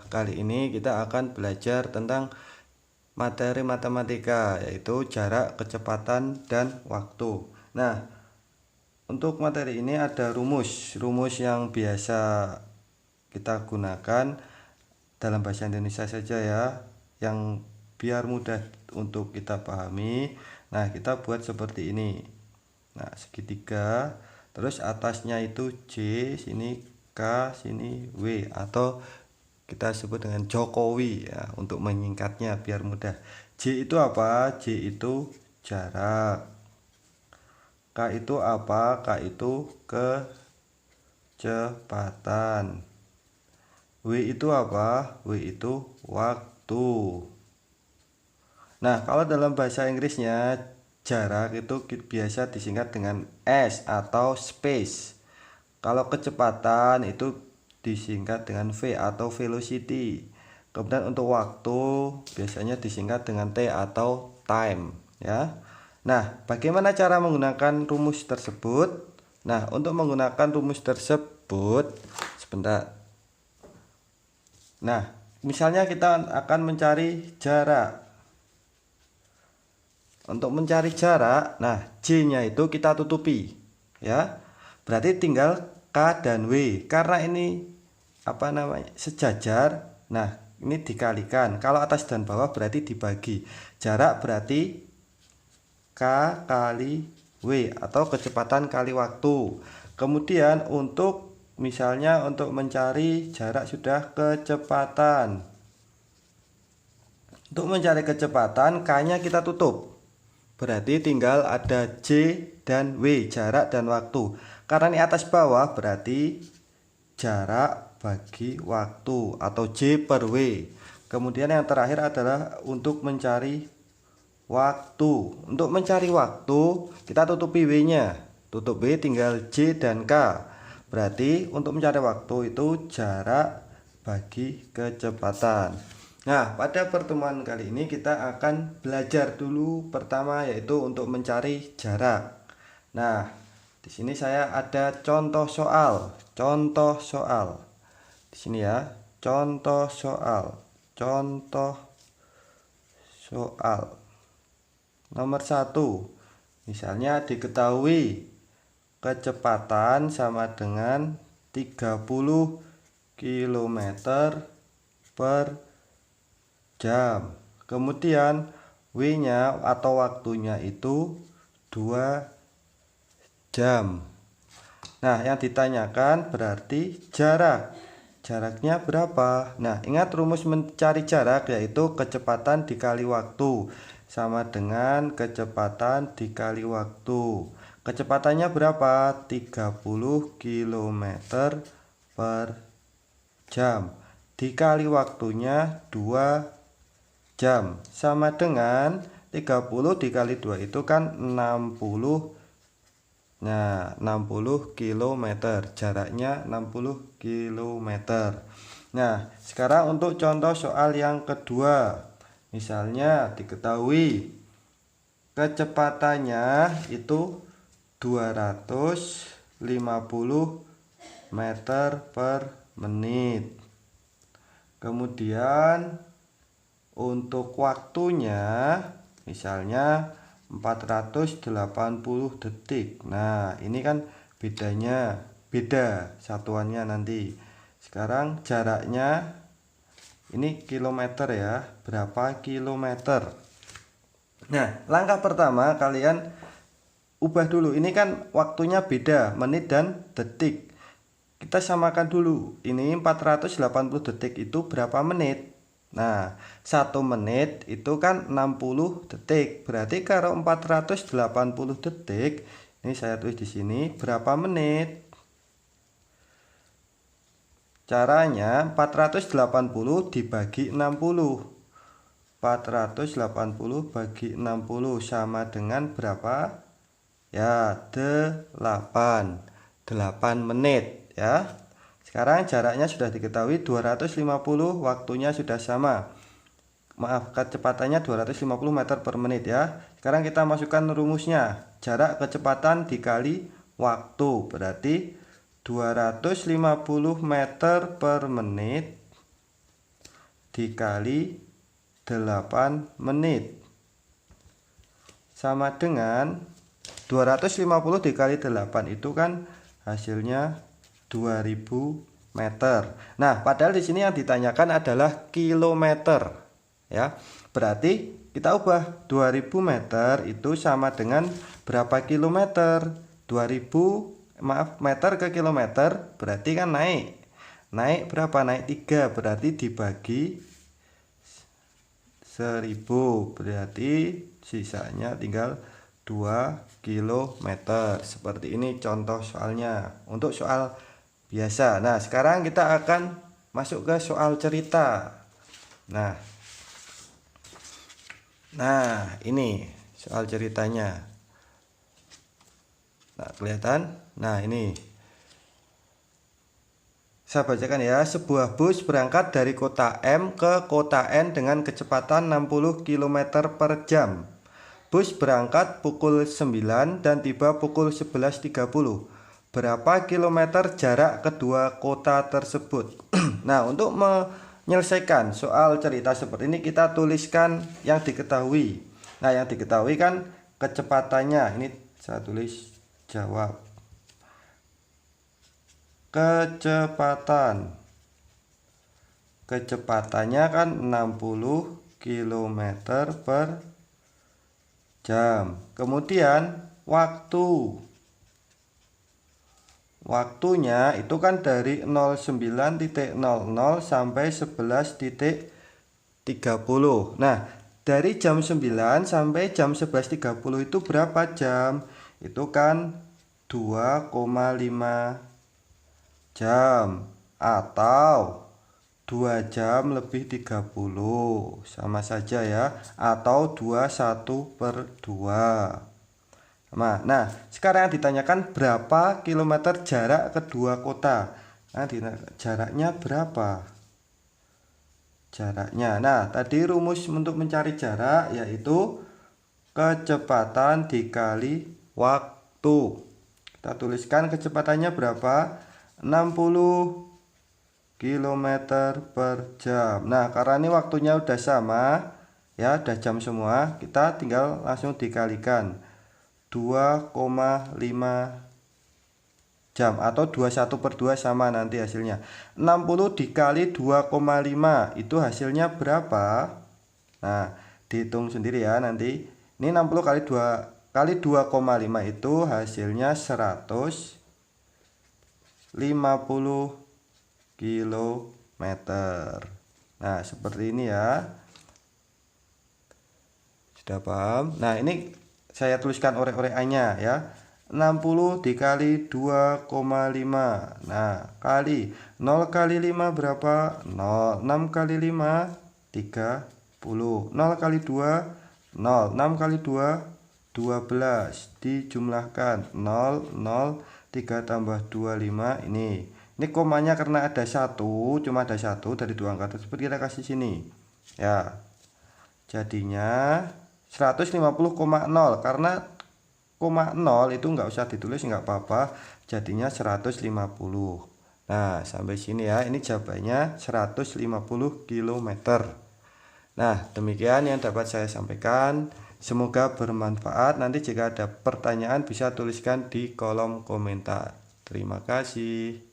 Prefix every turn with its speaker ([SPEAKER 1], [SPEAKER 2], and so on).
[SPEAKER 1] Kali ini kita akan belajar tentang materi matematika, yaitu jarak, kecepatan, dan waktu. Nah, untuk materi ini ada rumus yang biasa kita gunakan dalam bahasa Indonesia saja ya, yang biar mudah untuk kita pahami. Nah, kita buat seperti ini. Nah, segitiga, terus atasnya itu J, sini K, sini W, atau kita sebut dengan Jokowi ya, untuk menyingkatnya biar mudah. J itu apa? J itu jarak. K itu apa? K itu kecepatan. W itu apa? W itu waktu. Nah, kalau dalam bahasa Inggrisnya jarak itu biasa disingkat dengan S atau space. Kalau kecepatan itu disingkat dengan V atau velocity. Kemudian untuk waktu biasanya disingkat dengan T atau time ya. Nah, bagaimana cara menggunakan rumus tersebut? Nah, untuk menggunakan rumus tersebut sebentar. Nah, misalnya kita akan mencari jarak. Untuk mencari jarak, nah J-nya itu kita tutupi ya. Berarti tinggal K dan W. Karena ini sejajar. Nah, ini dikalikan. Kalau atas dan bawah berarti dibagi. Jarak berarti K kali W atau kecepatan kali waktu. Kemudian misalnya untuk mencari jarak sudah kecepatan. Untuk mencari kecepatan K-nya kita tutup. Berarti tinggal ada J dan W, jarak dan waktu. Karena ini atas bawah berarti jarak bagi waktu atau J per W. Kemudian yang terakhir adalah untuk mencari waktu. Untuk mencari waktu kita tutupi W-nya. Tutup W tinggal J dan K. Berarti untuk mencari waktu itu jarak bagi kecepatan. Nah, pada pertemuan kali ini kita akan belajar dulu pertama, yaitu untuk mencari jarak. Nah, di sini saya ada contoh soal. Contoh soal. Di sini ya, contoh soal. Contoh soal. Nomor 1. Misalnya diketahui kecepatan sama dengan 30 km per jam. Kemudian W-nya atau waktunya itu 2 jam. Nah, yang ditanyakan berarti jarak. Jaraknya berapa? Nah, ingat rumus mencari jarak yaitu kecepatan dikali waktu sama dengan kecepatan dikali waktu. Kecepatannya berapa? 30 km per jam. Dikali waktunya 2 jam, sama dengan 30 dikali 2 itu kan 60. Nah, 60 km, jaraknya 60 km. Nah, sekarang untuk contoh soal yang kedua. Misalnya diketahui kecepatannya itu 250 meter per menit. Kemudian untuk waktunya misalnya 480 detik. Nah, ini kan beda satuannya nanti. Sekarang jaraknya ini kilometer ya. Berapa kilometer? Nah, langkah pertama kalian ubah dulu. Ini kan waktunya beda, menit dan detik. Kita samakan dulu. Ini 480 detik itu berapa menit? Nah, 1 menit itu kan 60 detik. Berarti kalau 480 detik, ini saya tulis di sini berapa menit? Caranya 480 dibagi 60. 480 bagi 60 sama dengan berapa? Ya, 8 menit ya. Sekarang jaraknya sudah diketahui 250, waktunya sudah sama. Maaf, kecepatannya 250 meter per menit ya. Sekarang kita masukkan rumusnya. Jarak kecepatan dikali waktu berarti 250 meter per menit dikali 8 menit sama dengan 250 dikali 8 itu kan hasilnya 2000 meter. Nah, padahal di sini yang ditanyakan adalah kilometer ya. Berarti kita ubah 2000 meter itu sama dengan berapa kilometer? 2000 meter ke kilometer berarti kan naik. Naik berapa? Naik 3, berarti dibagi 1000, berarti sisanya tinggal 2 kilometer. Seperti ini contoh soalnya untuk soal biasa. Nah, sekarang kita akan masuk ke soal cerita. Nah, ini soal ceritanya. Nah, kelihatan? Nah, ini saya bacakan ya. Sebuah bus berangkat dari kota M ke kota N dengan kecepatan 60 km per jam. Bus berangkat pukul 9 dan tiba pukul 11.30. Berapa kilometer jarak kedua kota tersebut? Nah, untuk menyelesaikan soal cerita seperti ini, kita tuliskan yang diketahui. Nah, yang diketahui kan kecepatannya. Ini saya tulis jawab. Kecepatannya kan 60 km per jam. Kemudian waktunya itu kan dari 09.00 sampai 11.30. Nah, dari jam 9 sampai jam 11.30 itu berapa jam? Itu kan 2,5 jam atau 2 jam lebih 30, sama saja ya, atau 21/2. Nah, sekarang yang ditanyakan berapa kilometer jarak kedua kota. Nah, jaraknya berapa? Nah, tadi rumus untuk mencari jarak yaitu kecepatan dikali waktu. Kita tuliskan kecepatannya berapa? 60 km per jam. Nah, karena ini waktunya udah sama ya, udah jam semua, kita tinggal langsung dikalikan 2,5 jam atau 21/2 sama nanti hasilnya. 60 dikali 2,5 itu hasilnya berapa? Nah, dihitung sendiri ya nanti. Ini 60 kali 2,5 itu hasilnya 150 kilometer. Nah, seperti ini ya. Sudah paham? Nah, ini saya tuliskan orek-orekannya ya. 60 dikali 2,5. Nah, kali 0 kali 5 berapa? 0. 6 kali 5 30. 0 kali 2 0. 6 kali 2 12. Dijumlahkan 0 0 3 tambah 25 ini. Ini komanya karena ada 1, cuma ada 1 dari dua angka tersebut kita kasih sini. Ya. Jadinya 150,0 karena koma 0 itu nggak usah ditulis, nggak apa-apa. Jadinya 150. Nah, sampai sini ya. Ini jawabannya 150 km. Nah, demikian yang dapat saya sampaikan. Semoga bermanfaat. Nanti jika ada pertanyaan bisa tuliskan di kolom komentar. Terima kasih.